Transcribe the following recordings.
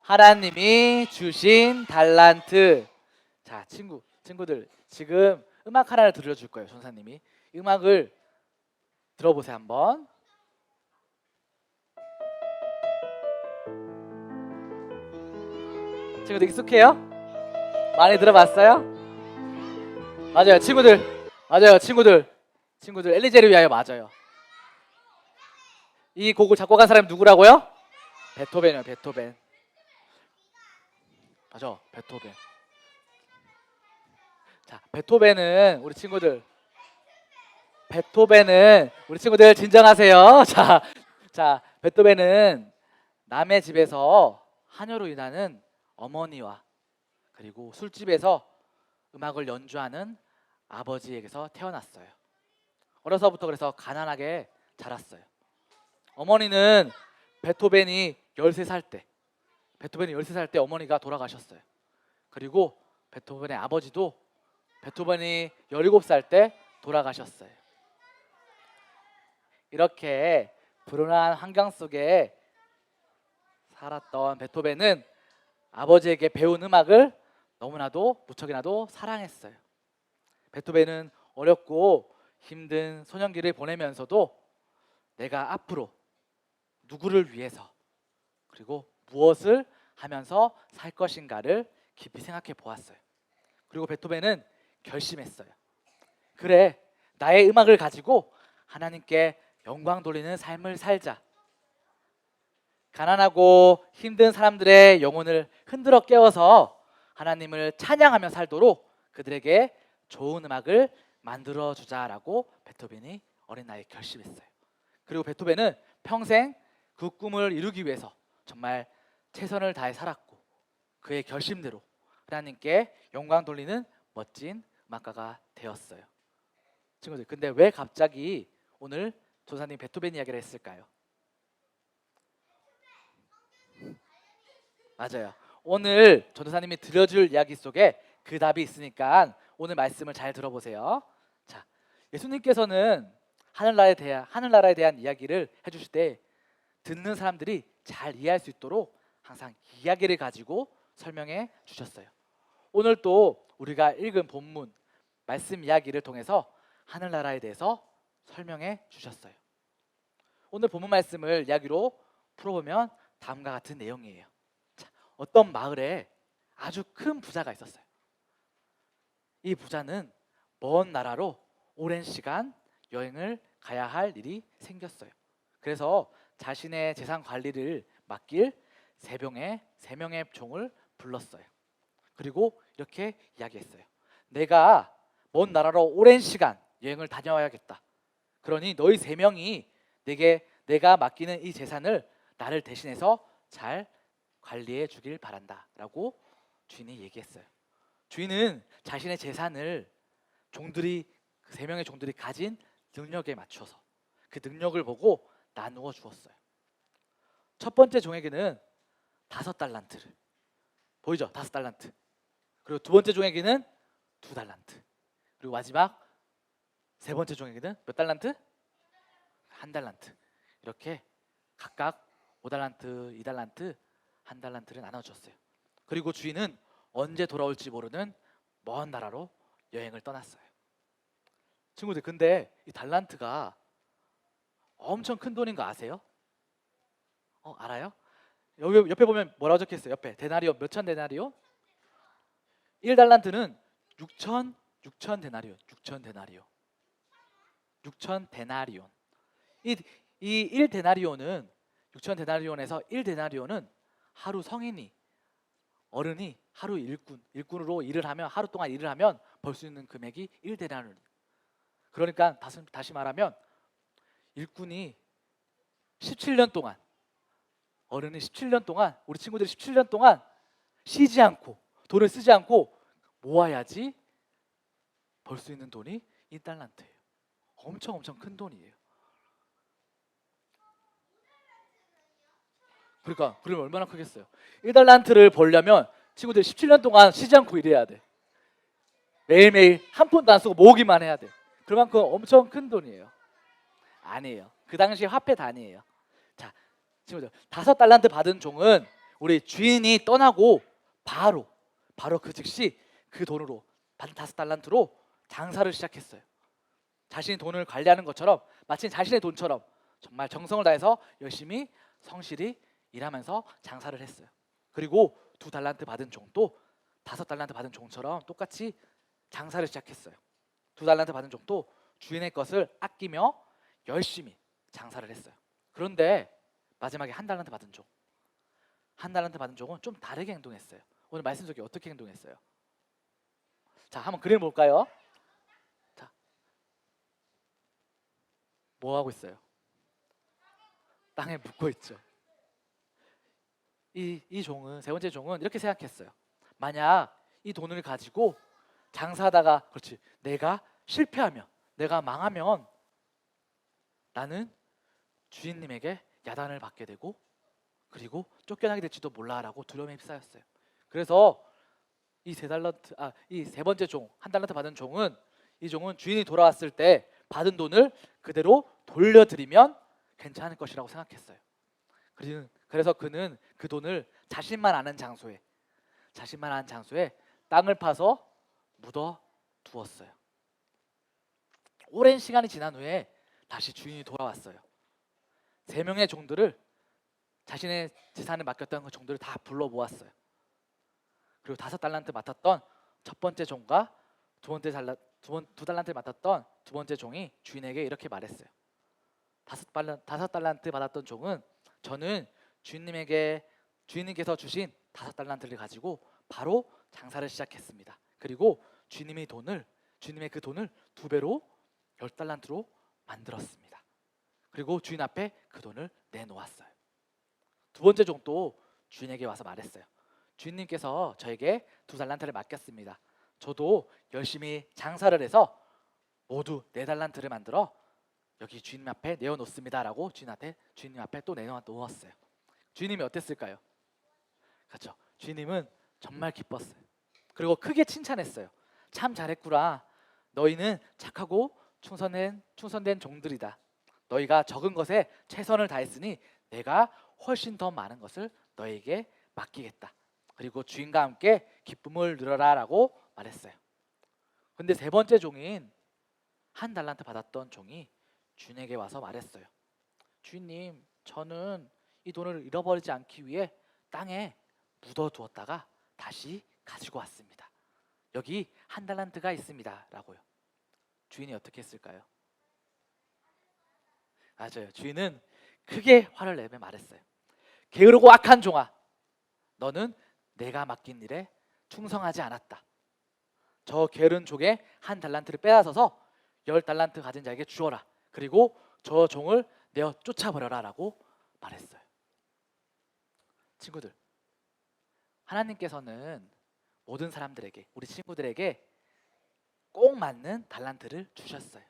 하나님이 주신 달란트. 자, 친구들 지금 음악 하나를 들려줄 거예요. 전사님이 음악을 들어보세요. 한번. 친구들 익숙해요? 많이 들어봤어요? 맞아요, 친구들. 맞아요, 친구들 엘리제를 위하여. 맞아요. 이 곡을 작곡한 사람이 누구라고요? 베토벤이요. 베토벤. 맞아, 베토벤. 자, 베토벤은 우리 친구들 진정하세요. 자, 베토벤은 남의 집에서 한여로 일하는 어머니와 그리고 술집에서 음악을 연주하는 아버지에게서 태어났어요. 어려서부터 그래서 가난하게 자랐어요. 어머니는 베토벤이 13살 때 어머니가 돌아가셨어요. 그리고 베토벤의 아버지도 베토벤이 17살 때 돌아가셨어요. 이렇게 불운한 환경 속에 살았던 베토벤은 아버지에게 배운 음악을 너무나도 무척이나도 사랑했어요. 베토벤은 어렵고 힘든 소년기를 보내면서도 내가 앞으로 누구를 위해서 그리고 무엇을 하면서 살 것인가를 깊이 생각해 보았어요. 그리고 베토벤은 결심했어요. 그래, 나의 음악을 가지고 하나님께 영광 돌리는 삶을 살자. 가난하고 힘든 사람들의 영혼을 흔들어 깨워서 하나님을 찬양하며 살도록 그들에게 좋은 음악을 만들어 주자라고 베토벤이 어린 나이에 결심했어요. 그리고 베토벤은 평생 그 꿈을 이루기 위해서 정말 최선을 다해 살았고 그의 결심대로 하나님께 영광 돌리는 멋진 음악가가 되었어요. 친구들, 근데 왜 갑자기 오늘 조사님 베토벤 이야기를 했을까요? 맞아요. 오늘 전도사님이 들려줄 이야기 속에 그 답이 있으니까 오늘 말씀을 잘 들어보세요. 자, 예수님께서는 하늘나라에 대한 이야기를 해주실 때 듣는 사람들이 잘 이해할 수 있도록 항상 이야기를 가지고 설명해 주셨어요. 오늘 또 우리가 읽은 본문 말씀 이야기를 통해서 하늘나라에 대해서 설명해 주셨어요. 오늘 본문 말씀을 이야기로 풀어보면 다음과 같은 내용이에요. 자, 어떤 마을에 아주 큰 부자가 있었어요. 이 부자는 먼 나라로 오랜 시간 여행을 가야 할 일이 생겼어요. 그래서 자신의 재산 관리를 맡길 세 명의 종을 불렀어요. 그리고 이렇게 이야기했어요. 내가 먼 나라로 오랜 시간 여행을 다녀와야겠다. 그러니 너희 세 명이 내가 맡기는 이 재산을 나를 대신해서 잘 관리해 주길 바란다 라고 주인이 얘기했어요. 주인은 자신의 재산을 그 세 명의 종들이 가진 능력에 맞춰서 그 능력을 보고 나누어 주었어요. 첫 번째 종에게는 5달란트를, 보이죠? 5달란트. 그리고 두 번째 종에게는 2달란트. 그리고 마지막 세 번째 종에게는 몇 달란트? 1달란트. 이렇게 각각 5달란트, 2달란트, 1달란트를 나눠줬어요. 그리고 주인은 언제 돌아올지 모르는 먼 나라로 여행을 떠났어요. 친구들, 근데 이 달란트가 엄청 큰 돈인 거 아세요? 알아요? 여기 옆에 보면 뭐라고 적혀있어요? 옆에 데나리온, 몇천 데나리온? 1달란트는 6천 데나리온. 6천 데나리온. 이 1데나리온은 6천 데나리온에서 1데나리온은 하루 어른이 하루 일꾼으로 하루 동안 일을 하면 벌 수 있는 금액이 1데나리온. 그러니까 다시 말하면 일꾼이 17년 동안, 어른이 17년 동안, 우리 친구들이 17년 동안 쉬지 않고 돈을 쓰지 않고 모아야지 벌 수 있는 돈이 1달란트예요. 엄청 큰 돈이에요. 그러니까 그러면 얼마나 크겠어요. 1달란트를 벌려면 친구들이 17년 동안 쉬지 않고 일해야 돼. 매일매일 한 푼도 안 쓰고 모으기만 해야 돼. 그만큼 엄청 큰 돈이에요. 아니에요. 그 당시 화폐 단위예요. 자, 친구들, 5달란트 받은 종은 우리 주인이 떠나고 바로 그 즉시 그 돈으로 받은 5달란트로 장사를 시작했어요. 자신이 돈을 관리하는 것처럼, 마치 자신의 돈처럼 정말 정성을 다해서 열심히 성실히 일하면서 장사를 했어요. 그리고 2달란트 받은 종도 5달란트 받은 종처럼 똑같이 장사를 시작했어요. 2달란트 받은 종도 주인의 것을 아끼며 열심히 장사를 했어요. 그런데 마지막에 1달란트 받은 종, 1달란트 받은 종은 좀 다르게 행동했어요. 오늘 말씀 속에 어떻게 행동했어요? 자, 한번 그림 볼까요? 자, 뭐 하고 있어요? 땅에 묻고 있죠. 이 종은, 세 번째 종은 이렇게 생각했어요. 만약 이 돈을 가지고 장사하다가, 그렇지, 내가 실패하면, 내가 망하면 나는 주인님에게 야단을 받게 되고 그리고 쫓겨나게 될지도 몰라라고 두려움에 휩싸였어요. 그래서 이 세 번째 종, 1달란트 받은 종은, 이 종은 주인이 돌아왔을 때 받은 돈을 그대로 돌려드리면 괜찮을 것이라고 생각했어요. 그래서 그는 그 돈을 자신만 아는 장소에 땅을 파서 묻어 두었어요. 오랜 시간이 지난 후에 다시 주인이 돌아왔어요. 3명의 종들을, 자신의 재산을 맡겼던 그 종들을 다 불러 모았어요. 그리고 5달란트 맡았던 첫 번째 종과 2달란트 맡았던 두 번째 종이 주인에게 이렇게 말했어요. 5달란트 받았던 종은, 저는 주인님께서 주신 5달란트를 가지고 바로 장사를 시작했습니다. 그리고 주인님의 그 돈을 2배로 10달란트로 만들었습니다. 그리고 주인 앞에 그 돈을 내놓았어요. 두 번째 종도 주인에게 와서 말했어요. 주인님께서 저에게 2달란트를 맡겼습니다. 저도 열심히 장사를 해서 모두 4달란트를 만들어 여기 주인님 앞에 내어놓습니다 라고 주인님 앞에 또 내놓았어요. 주인님이 어땠을까요? 그렇죠. 주인님은 정말 기뻤어요. 그리고 크게 칭찬했어요. 참 잘했구나. 너희는 착하고 충성된 종들이다. 너희가 적은 것에 최선을 다했으니 내가 훨씬 더 많은 것을 너희에게 맡기겠다. 그리고 주인과 함께 기쁨을 누려라 라고 말했어요. 근데 세 번째 종인 1달란트 받았던 종이 주인에게 와서 말했어요. 주인님, 저는 이 돈을 잃어버리지 않기 위해 땅에 묻어두었다가 다시 가지고 왔습니다. 여기 1달란트가 있습니다 라고요. 주인이 어떻게 했을까요? 맞아요. 주인은 크게 화를 내며 말했어요. 게으르고 악한 종아, 너는 내가 맡긴 일에 충성하지 않았다. 저 게으른 종의 1달란트를 빼앗아서 10달란트 가진 자에게 주어라. 그리고 저 종을 내어 쫓아버려라 라고 말했어요. 친구들, 하나님께서는 모든 사람들에게, 우리 친구들에게 꼭 맞는 달란트를 주셨어요.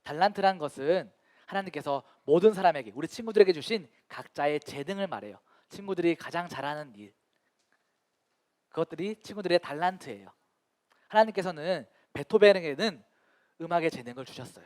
달란트란 것은 하나님께서 모든 사람에게, 우리 친구들에게 주신 각자의 재능을 말해요. 친구들이 가장 잘하는 일, 그것들이 친구들의 달란트예요. 하나님께서는 베토벤에게는 음악의 재능을 주셨어요.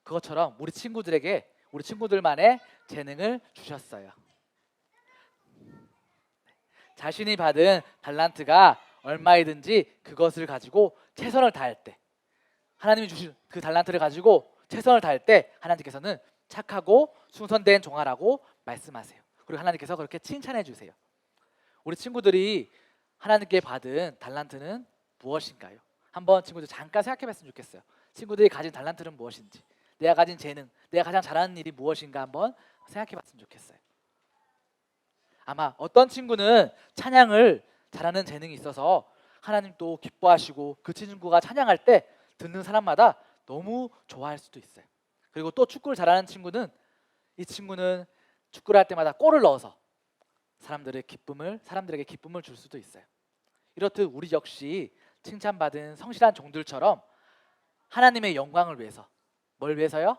그것처럼 우리 친구들만의 재능을 주셨어요. 자신이 받은 달란트가 얼마이든지 그것을 가지고 최선을 다할 때, 하나님이 주신 그 달란트를 가지고 최선을 다할 때 하나님께서는 착하고 충성된 종아라고 말씀하세요. 그리고 하나님께서 그렇게 칭찬해 주세요. 우리 친구들이 하나님께 받은 달란트는 무엇인가요? 한번 친구들 잠깐 생각해 봤으면 좋겠어요. 친구들이 가진 달란트는 무엇인지, 내가 가진 재능, 내가 가장 잘하는 일이 무엇인가 한번 생각해 봤으면 좋겠어요. 아마 어떤 친구는 찬양을 잘하는 재능이 있어서 하나님도 기뻐하시고 그 친구가 찬양할 때 듣는 사람마다 너무 좋아할 수도 있어요. 그리고 또 축구를 잘하는 친구는 이 친구는 축구를 할 때마다 골을 넣어서 사람들에게 기쁨을 줄 수도 있어요. 이렇듯 우리 역시 칭찬받은 성실한 종들처럼 하나님의 영광을 위해서, 뭘 위해서요?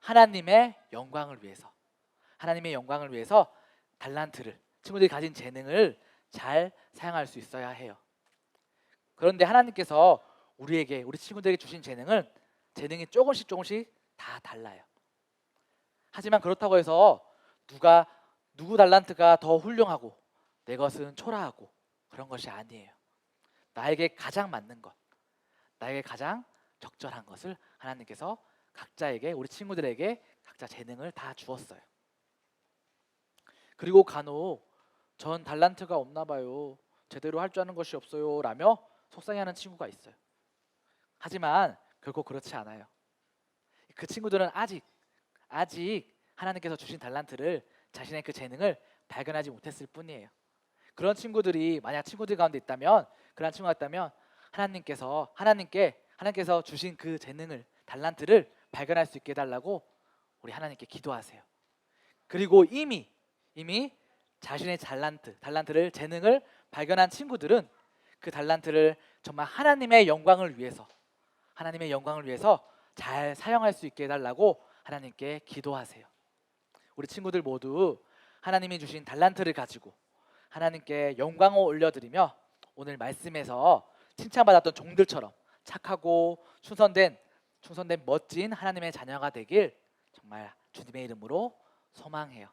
하나님의 영광을 위해서, 하나님의 영광을 위해서 달란트를, 친구들이 가진 재능을 잘 사용할 수 있어야 해요. 그런데 하나님께서 우리 친구들에게 주신 재능이 조금씩 다 달라요. 하지만 그렇다고 해서 누구 달란트가 더 훌륭하고 내 것은 초라하고 그런 것이 아니에요. 나에게 가장 맞는 것, 나에게 가장 적절한 것을 하나님께서 우리 친구들에게 각자 재능을 다 주었어요. 그리고 간혹 전 달란트가 없나 봐요, 제대로 할 줄 아는 것이 없어요 라며 속상해하는 친구가 있어요. 하지만 결코 그렇지 않아요. 그 친구들은 아직 하나님께서 주신 달란트를, 자신의 그 재능을 발견하지 못했을 뿐이에요. 그런 친구들이 만약 친구들 가운데 있다면, 그런 친구가 있다면 하나님께서 주신 그 달란트를 발견할 수 있게 해달라고 우리 하나님께 기도하세요. 그리고 이미 자신의 재능을 발견한 친구들은 그 달란트를 정말 하나님의 영광을 위해서 잘 사용할 수 있게 해달라고 하나님께 기도하세요. 우리 친구들 모두 하나님이 주신 달란트를 가지고 하나님께 영광을 올려드리며 오늘 말씀에서 칭찬받았던 종들처럼 착하고 충성된 멋진 하나님의 자녀가 되길 정말 주님의 이름으로 소망해요.